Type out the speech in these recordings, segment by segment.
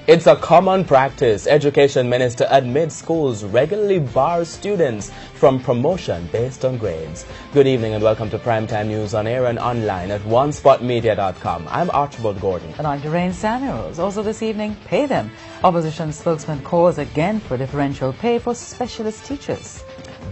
It's a common practice. Education Minister admits schools regularly bar students from promotion based on grades. Good evening and welcome to Primetime News on air and online at onespotmedia.com. I'm Archibald Gordon. And I'm Doreen Samuels. Also this evening, pay them. Opposition spokesman calls again for differential pay for specialist teachers.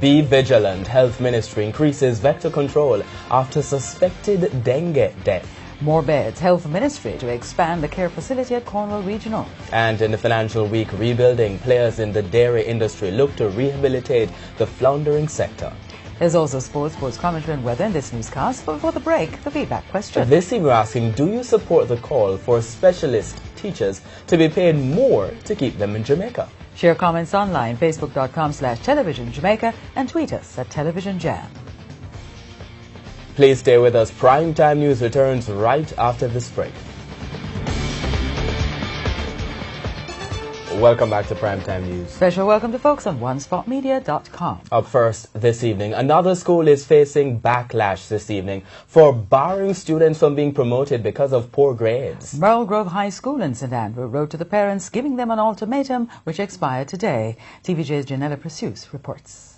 Be vigilant. Health Ministry increases vector control after suspected dengue death. More beds. Health Ministry to expand the care facility at Cornwall Regional. And in the financial week rebuilding, players in the dairy industry look to rehabilitate the floundering sector. There's also sports commentary and weather in this newscast. But before the break, the feedback question. This evening we're asking, do you support the call for specialist teachers to be paid more to keep them in Jamaica? Share comments online, facebook.com/television Jamaica, and tweet us at Television Jam. Please stay with us. Primetime News returns right after this break. Welcome back to Primetime News. Special welcome to folks on onespotmedia.com. Up first this evening, another school is facing backlash this evening for barring students from being promoted because of poor grades. Merle Grove High School in St. Andrew wrote to the parents giving them an ultimatum which expired today. TVJ's Janella Precious reports.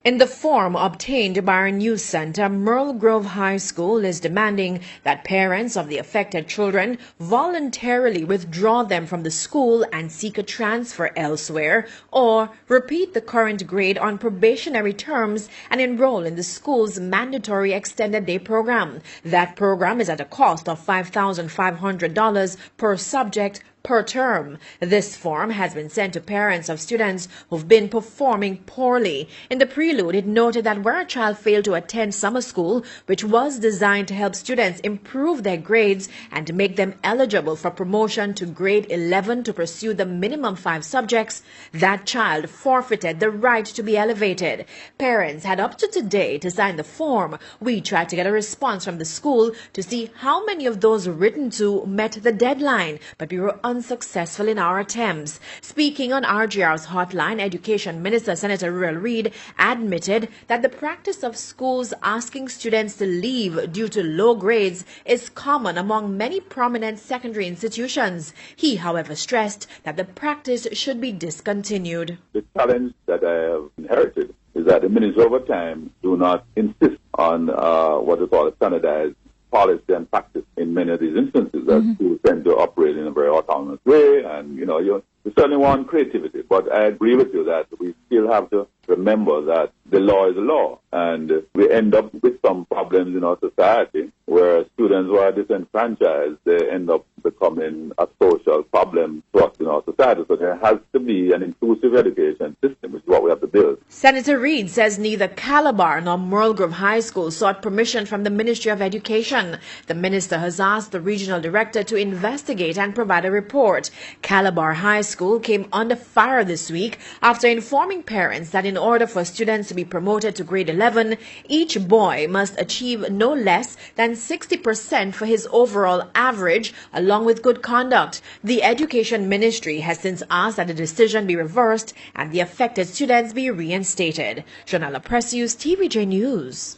In the form obtained by our news center, Merle Grove High School is demanding that parents of the affected children voluntarily withdraw them from the school and seek a transfer elsewhere, or repeat the current grade on probationary terms and enroll in the school's mandatory extended day program. That program is at a cost of $5,500 per subject per term. This form has been sent to parents of students who've been performing poorly. In the prelude, it noted that where a child failed to attend summer school, which was designed to help students improve their grades and to make them eligible for promotion to grade 11 to pursue the minimum 5 subjects, that child forfeited the right to be elevated. Parents had up to today to sign the form. We tried to get a response from the school to see how many of those written to met the deadline, but we were unsuccessful in our attempts. Speaking on RGR's hotline, Education Minister Senator Ruel Reid admitted that the practice of schools asking students to leave due to low grades is common among many prominent secondary institutions. He, however, stressed that the practice should be discontinued. The challenge that I have inherited is that the ministry over time do not insist on what is called a standardized policy and practice in many of these instances that schools tend to operate in a very autonomous way, and you certainly want creativity, but I agree with you that we still have to remember that the law is the law, and we end up with some problems in our society where students who are disenfranchised, they end up becoming a social problem to us in our society. So there has to be an inclusive education system, which is what we have to build. Senator Reid says neither Calabar nor Merle Grove High School sought permission from the Ministry of Education. The minister has asked the regional director to investigate and provide a report. Calabar High School came under fire this week after informing parents that in order for students to be promoted to grade 11, each boy must achieve no less than 60% for his overall average, along with good conduct. The Education Ministry has since asked that the decision be reversed and the affected students be reinstated. Janella Precious, TVJ News.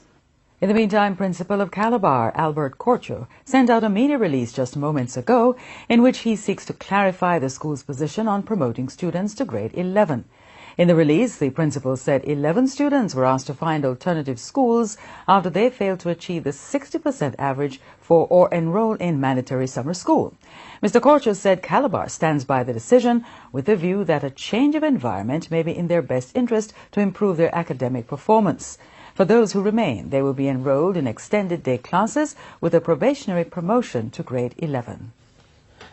In the meantime, Principal of Calabar, Albert Corcho, sent out a media release just moments ago in which he seeks to clarify the school's position on promoting students to grade 11. In the release, the principal said 11 students were asked to find alternative schools after they failed to achieve the 60% average for or enroll in mandatory summer school. Mr. Corcho said Calabar stands by the decision with the view that a change of environment may be in their best interest to improve their academic performance. For those who remain, they will be enrolled in extended day classes with a probationary promotion to grade 11.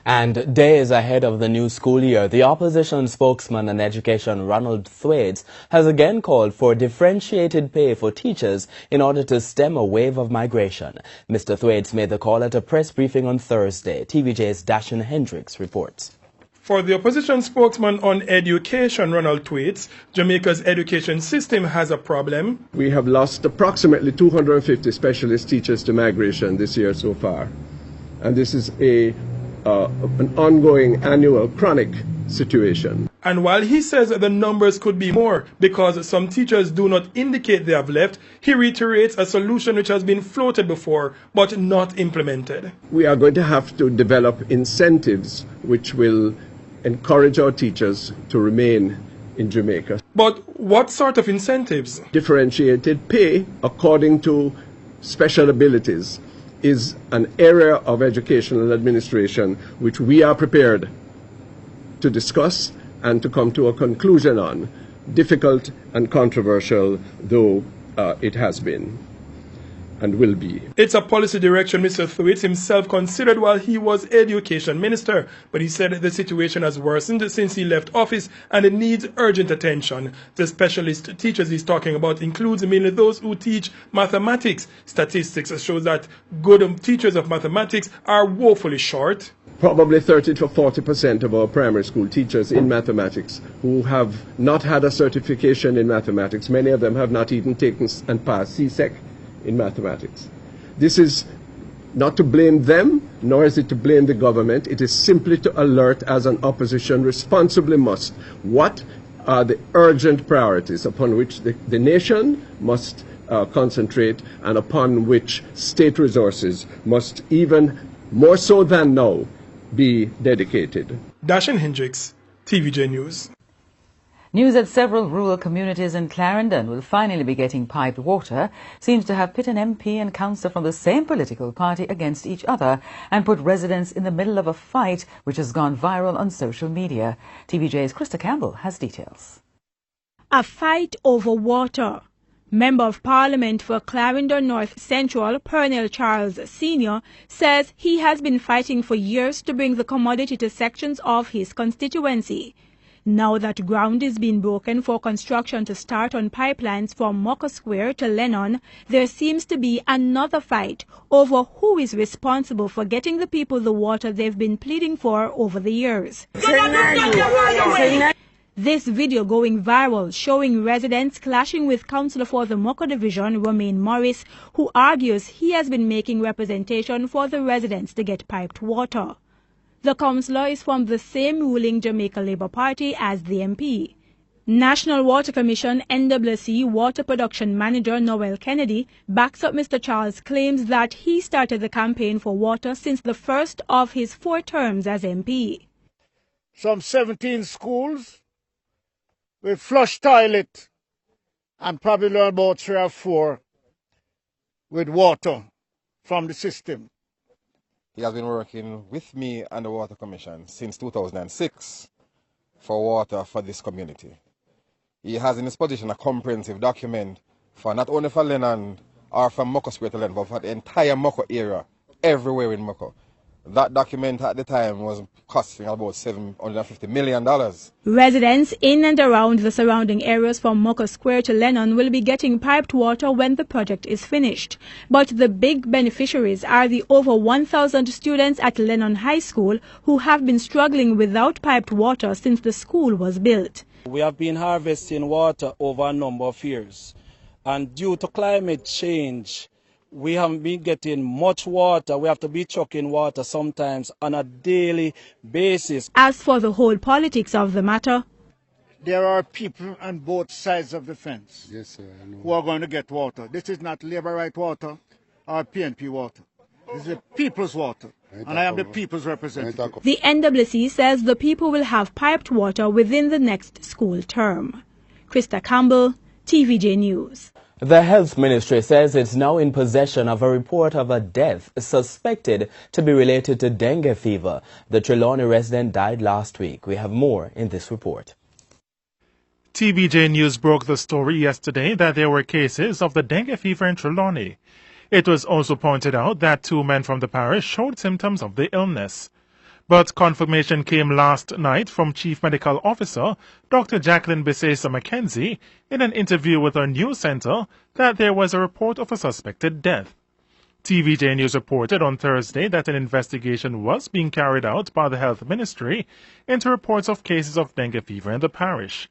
And days ahead of the new school year, the opposition spokesman on education, Ronald Thwaites, has again called for differentiated pay for teachers in order to stem a wave of migration. Mr. Thwaites made the call at a press briefing on Thursday. TVJ's Dashin Hendricks reports. For the opposition spokesman on education, Ronald Thwaites, Jamaica's education system has a problem. We have lost approximately 250 specialist teachers to migration this year so far. And this is an ongoing annual chronic situation. And while he says the numbers could be more because some teachers do not indicate they have left, he reiterates a solution which has been floated before but not implemented. We are going to have to develop incentives which will encourage our teachers to remain in Jamaica. But what sort of incentives? Differentiated pay according to special abilities is an area of educational administration which we are prepared to discuss and to come to a conclusion on, difficult and controversial though it has been and will be. It's a policy direction Mr. Thwaites himself considered while he was Education Minister, but he said the situation has worsened since he left office and it needs urgent attention. The specialist teachers he's talking about includes mainly those who teach mathematics. Statistics show that good teachers of mathematics are woefully short. Probably 30 to 40% of our primary school teachers in mathematics who have not had a certification in mathematics, many of them have not even taken and passed CSEC in mathematics. This is not to blame them, nor is it to blame the government. It is simply to alert, as an opposition responsibly must, what are the urgent priorities upon which the nation must concentrate and upon which state resources must even more so than now be dedicated. Dashin Hendricks, TVJ News. News that several rural communities in Clarendon will finally be getting piped water seems to have pit an MP and councillor from the same political party against each other and put residents in the middle of a fight which has gone viral on social media. TVJ's Krista Campbell has details. A fight over water. Member of Parliament for Clarendon North Central, Pernell Charles Sr., says he has been fighting for years to bring the commodity to sections of his constituency. Now that ground is being broken for construction to start on pipelines from Mocha Square to Lennon, there seems to be another fight over who is responsible for getting the people the water they've been pleading for over the years. This video going viral showing residents clashing with Councillor for the Mocha Division, Romaine Morris, who argues he has been making representation for the residents to get piped water. The councillor is from the same ruling Jamaica Labour Party as the MP. National Water Commission NWC Water Production Manager Noel Kennedy backs up Mr. Charles' claims that he started the campaign for water since the first of his 4 terms as MP. Some 17 schools with flush toilet and probably about 3 or 4 with water from the system. He has been working with me and the Water Commission since 2006 for water for this community. He has in his position a comprehensive document for not only for Lennon or from Mocha Square to Lennon, but for the entire Mocha area, everywhere in Mocha. That document at the time was costing about $750 million. Residents in and around the surrounding areas from Mocha Square to Lennon will be getting piped water when the project is finished. But the big beneficiaries are the over 1,000 students at Lennon High School who have been struggling without piped water since the school was built. We have been harvesting water over a number of years, and due to climate change, we haven't been getting much water. We have to be chucking water sometimes on a daily basis. As for the whole politics of the matter, there are people on both sides of the fence, yes, sir, I know, who are going to get water. This is not Labour Right water or PNP water. This is the people's water, and I am the people's representative. The NWC says the people will have piped water within the next school term. Krista Campbell, TVJ News. The Health Ministry says it's now in possession of a report of a death suspected to be related to dengue fever. The Trelawney resident died last week. We have more in this report. TVJ News broke the story yesterday that there were cases of the dengue fever in Trelawney. It was also pointed out that 2 men from the parish showed symptoms of the illness. But confirmation came last night from Chief Medical Officer Dr. Jacqueline Bisesa Mackenzie in an interview with our news center that there was a report of a suspected death. TVJ News reported on Thursday that an investigation was being carried out by the Health Ministry into reports of cases of dengue fever in the parish.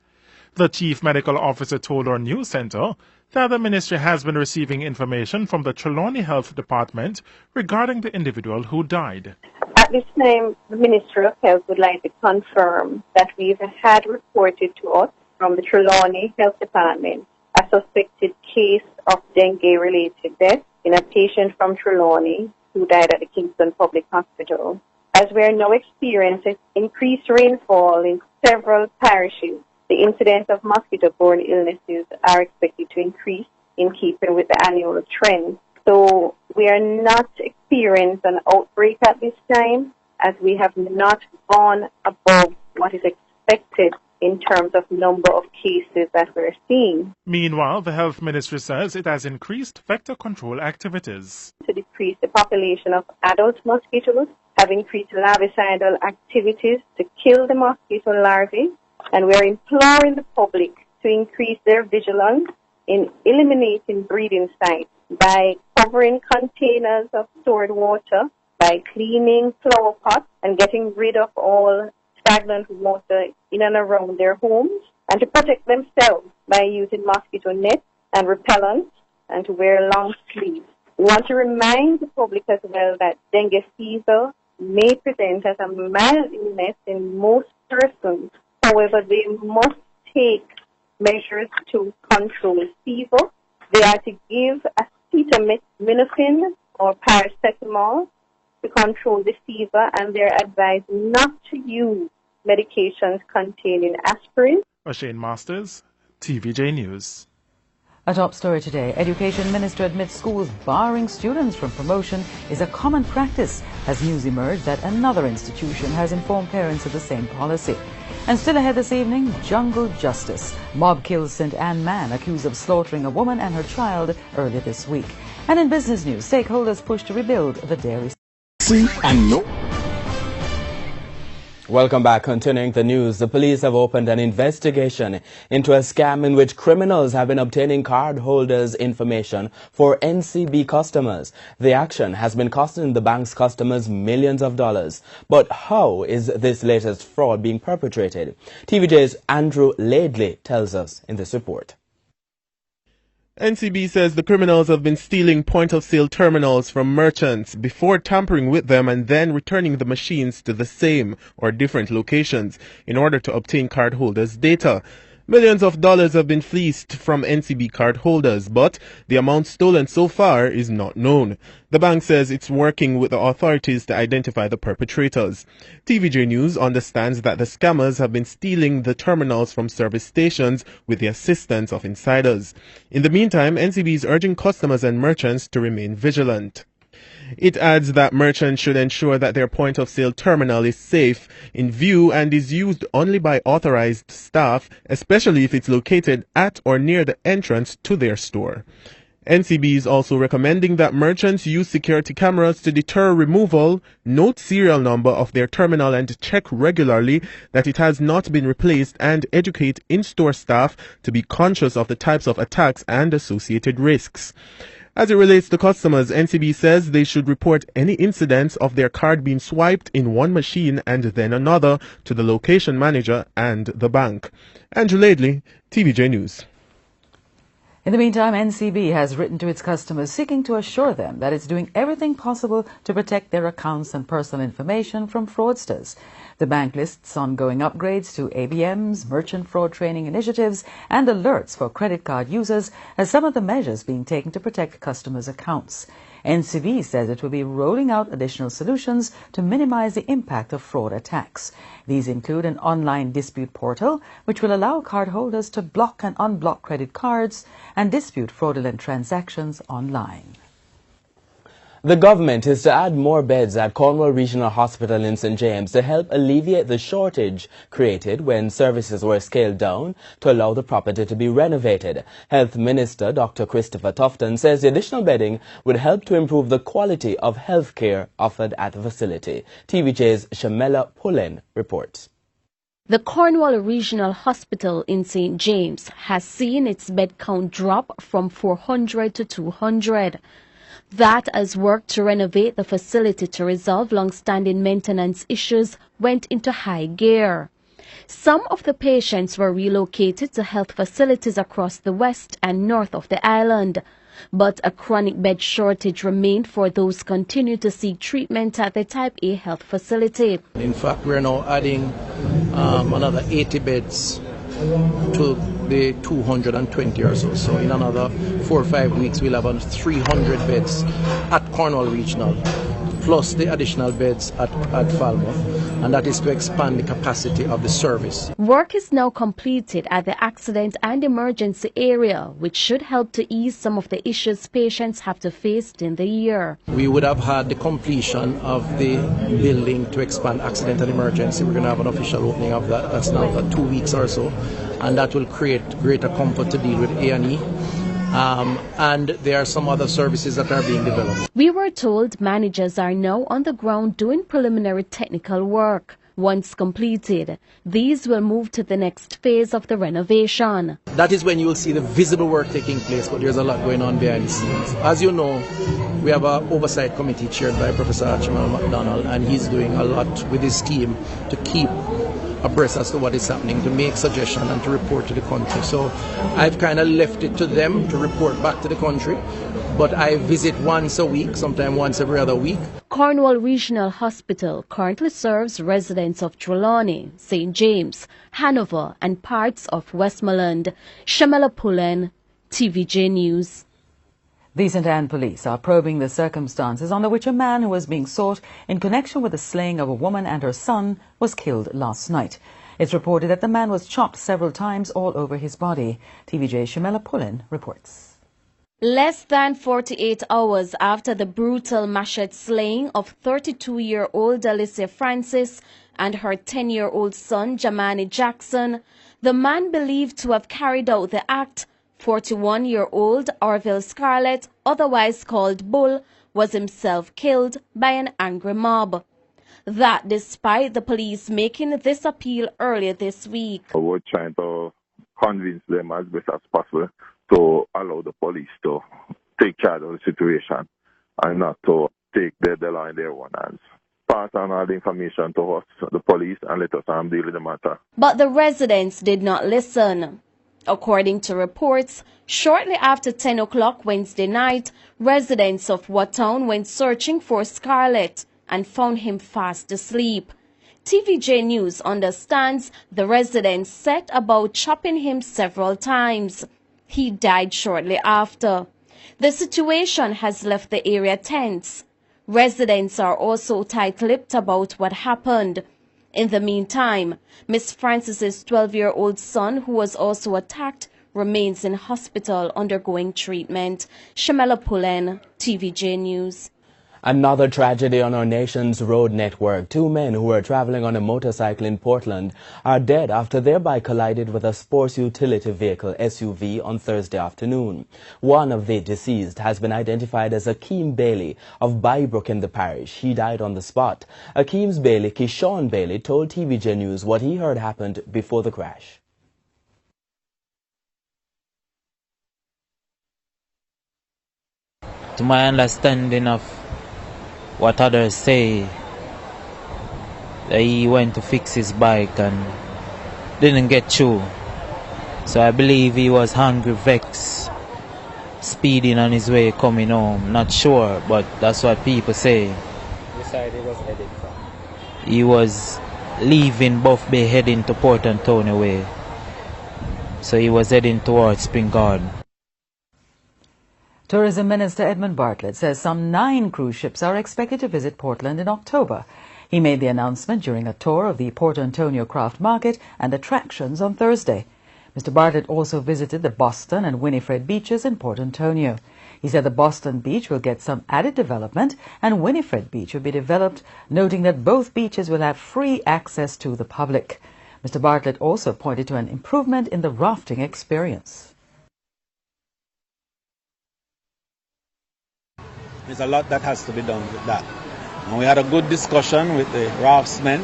The Chief Medical Officer told our news center that the ministry has been receiving information from the Trelawney Health Department regarding the individual who died. At this time, the Ministry of Health would like to confirm that we've had reported to us from the Trelawney Health Department a suspected case of dengue-related death in a patient from Trelawney who died at the Kingston Public Hospital. As we are now experiencing increased rainfall in several parishes, the incidence of mosquito-borne illnesses are expected to increase in keeping with the annual trend. So we are not experiencing an outbreak at this time, as we have not gone above what is expected in terms of number of cases that we're seeing. Meanwhile, the health ministry says it has increased vector control activities. To decrease the population of adult mosquitoes, have increased larvicidal activities to kill the mosquito larvae, and we are imploring the public to increase their vigilance in eliminating breeding sites by covering containers of stored water, by cleaning flower pots and getting rid of all stagnant water in and around their homes, and to protect themselves by using mosquito nets and repellents, and to wear long sleeves. We want to remind the public as well that dengue fever may present as a mild illness in most persons. However, they must take measures to control fever. They are to give acetaminophen or paracetamol to control the fever, and they're advised not to use medications containing aspirin. O'Shane Masters, TVJ News. A top story today. Education Minister admits schools barring students from promotion is a common practice as news emerged that another institution has informed parents of the same policy. And still ahead this evening, jungle justice. Mob kills St. Anne man accused of slaughtering a woman and her child earlier this week. And in business news, stakeholders push to rebuild the dairy. See and know. Welcome back. Continuing the news, the police have opened an investigation into a scam in which criminals have been obtaining cardholders' information for NCB customers. The action has been costing the bank's customers millions of dollars. But how is this latest fraud being perpetrated? TVJ's Andrew Laidley tells us in this report. NCB says the criminals have been stealing point-of-sale terminals from merchants before tampering with them and then returning the machines to the same or different locations in order to obtain cardholders' data. Millions of dollars have been fleeced from NCB cardholders, but the amount stolen so far is not known. The bank says it's working with the authorities to identify the perpetrators. TVJ News understands that the scammers have been stealing the terminals from service stations with the assistance of insiders. In the meantime, NCB is urging customers and merchants to remain vigilant. It adds that merchants should ensure that their point-of-sale terminal is safe in view and is used only by authorized staff, especially if it's located at or near the entrance to their store. NCB is also recommending that merchants use security cameras to deter removal, note serial number of their terminal and check regularly that it has not been replaced, and educate in-store staff to be conscious of the types of attacks and associated risks. As it relates to customers, NCB says they should report any incidents of their card being swiped in one machine and then another to the location manager and the bank. Andrew Laidley, TVJ News. In the meantime, NCB has written to its customers seeking to assure them that it's doing everything possible to protect their accounts and personal information from fraudsters. The bank lists ongoing upgrades to ABMs, merchant fraud training initiatives, and alerts for credit card users as some of the measures being taken to protect customers' accounts. NCB says it will be rolling out additional solutions to minimize the impact of fraud attacks. These include an online dispute portal, which will allow cardholders to block and unblock credit cards and dispute fraudulent transactions online. The government is to add more beds at Cornwall Regional Hospital in St. James to help alleviate the shortage created when services were scaled down to allow the property to be renovated. Health Minister Dr. Christopher Tufton says the additional bedding would help to improve the quality of health care offered at the facility. TVJ's Shamela Pullen reports. The Cornwall Regional Hospital in St. James has seen its bed count drop from 400 to 200. That, as work to renovate the facility to resolve long-standing maintenance issues went into high gear. Some of the patients were relocated to health facilities across the west and north of the island, but a chronic bed shortage remained for those continuing to seek treatment at the Type A health facility. In fact, we're now adding another 80 beds to the 220 or so. So in another 4 or 5 weeks, we'll have 300 beds at Cornwall Regional plus the additional beds at Falmouth, and that is to expand the capacity of the service. Work is now completed at the accident and emergency area, which should help to ease some of the issues patients have to face in the year. We would have had the completion of the building to expand accident and emergency. We're going to have an official opening of that. That's now 2 weeks or so, and that will create greater comfort to deal with A&E. And there are some other services that are being developed. We were told managers are now on the ground doing preliminary technical work. Once completed, these will move to the next phase of the renovation. That is when you will see the visible work taking place, but there's a lot going on behind the scenes. As you know, we have an oversight committee chaired by Professor Archibald McDonald, and he's doing a lot with his team to keep abreast as to what is happening, to make suggestions and to report to the country. So I've kind of left it to them to report back to the country, but I visit once a week, sometimes once every other week. Cornwall Regional Hospital currently serves residents of Trelawney, St. James, Hanover and parts of Westmoreland. Shamela Pullen, TVJ News. The St. Anne police are probing the circumstances under which a man who was being sought in connection with the slaying of a woman and her son was killed last night. It's reported that the man was chopped several times all over his body. TVJ's Shamela Pullen reports. Less than 48 hours after the brutal machete slaying of 32-year-old Alicia Francis and her 10-year-old son, Jamani Jackson, the man believed to have carried out the act, 41-year-old Orville Scarlett, otherwise called Bull, was himself killed by an angry mob. That despite the police making this appeal earlier this week. We're trying to convince them as best as possible to allow the police to take charge of the situation and not to take the law in their own hands. Pass on all the information to us, the police, and let us deal with the matter. But the residents did not listen. According to reports, shortly after 10 o'clock Wednesday night, residents of Wattown went searching for Scarlett and found him fast asleep. TVJ News understands the residents set about chopping him several times. He died shortly after. The situation has left the area tense. Residents are also tight-lipped about what happened. In the meantime, Miss Francis's 12-year-old son, who was also attacked, remains in hospital undergoing treatment. Shamela Pullen, TVJ News. Another tragedy on our nation's road network. 2 men who were traveling on a motorcycle in Portland are dead after their bike collided with a sports utility vehicle SUV on Thursday afternoon. One of the deceased has been identified as Akeem Bailey of Bybrook in the parish. He died on the spot. Akeem's Bailey, Keyshawn Bailey, told TVJ News what he heard happened before the crash. To my understanding of what others say, that he went to fix his bike and didn't get through. So I believe he was hungry, vexed, speeding on his way coming home. Not sure, but that's what people say. Which side he was heading from? He was leaving Buff Bay heading to Port Antonio way. So he was heading towards Spring Garden. Tourism Minister Edmund Bartlett says some 9 cruise ships are expected to visit Portland in October. He made the announcement during a tour of the Port Antonio Craft Market and attractions on Thursday. Mr. Bartlett also visited the Boston and Winifred beaches in Port Antonio. He said the Boston beach will get some added development and Winifred Beach will be developed, noting that both beaches will have free access to the public. Mr. Bartlett also pointed to an improvement in the rafting experience. There's a lot that has to be done with that. And we had a good discussion with the raftsmen,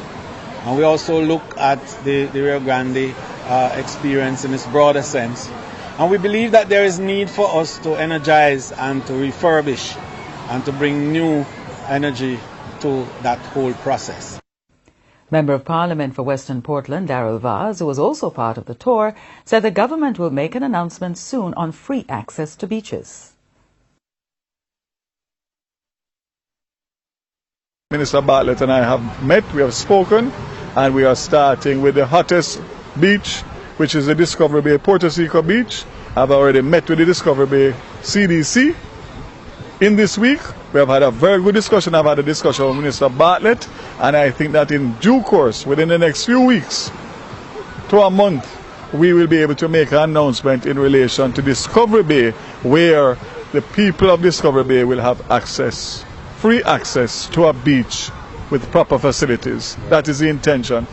and we also look at the Rio Grande experience in its broader sense. And we believe that there is need for us to energize and to refurbish and to bring new energy to that whole process. Member of Parliament for Western Portland, Darrell Vaz, who was also part of the tour, said the government will make an announcement soon on free access to beaches. Minister Bartlett and I have met, we have spoken, and we are starting with the hottest beach, which is the Discovery Bay Puerto Rico beach. I've already met with the Discovery Bay CDC in this week, We have had a very good discussion. I've had a discussion with Minister Bartlett, and I think that in due course, within the next few weeks to a month, we will be able to make an announcement in relation to Discovery Bay, where the people of Discovery Bay will have access, free access to a beach with proper facilities. That is the intention.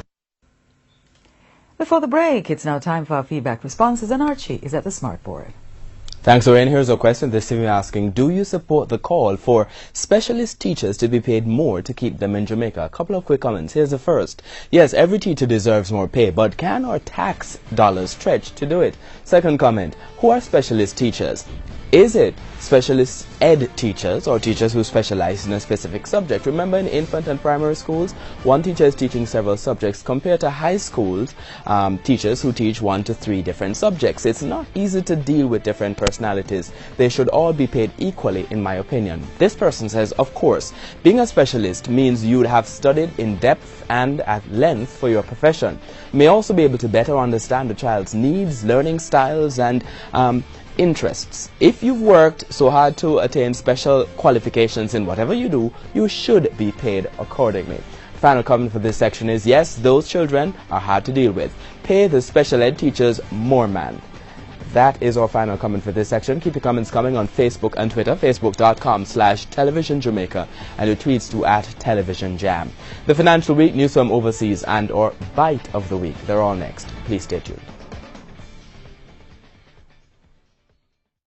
Before the break, it's now time for our feedback responses, and Archie is at the smart board. Thanks, Lorraine. Here's a question this evening asking, do you support the call for specialist teachers to be paid more to keep them in Jamaica? A couple of quick comments. Here's the first. Yes, every teacher deserves more pay, but can our tax dollars stretch to do it? Second comment, who are specialist teachers? Is it specialist ed teachers or teachers who specialize in a specific subject? Remember, in infant and primary schools, one teacher is teaching several subjects compared to high schools teachers who teach 1 to 3 different subjects. It's not easy to deal with different personalities. They should all be paid equally, in my opinion. This person says, of course, being a specialist means you'd have studied in depth and at length for your profession. You may also be able to better understand the child's needs, learning styles, and interests. If you've worked so hard to attain special qualifications in whatever you do, you should be paid accordingly. Final comment for this section is, yes, those children are hard to deal with. Pay the special ed teachers more, man. That is our final comment for this section. Keep your comments coming on Facebook and Twitter, facebook.com/televisionjamaica, and your tweets to @televisionjam. The Financial Week, news from overseas, and or Bite of the Week. They're all next. Please stay tuned.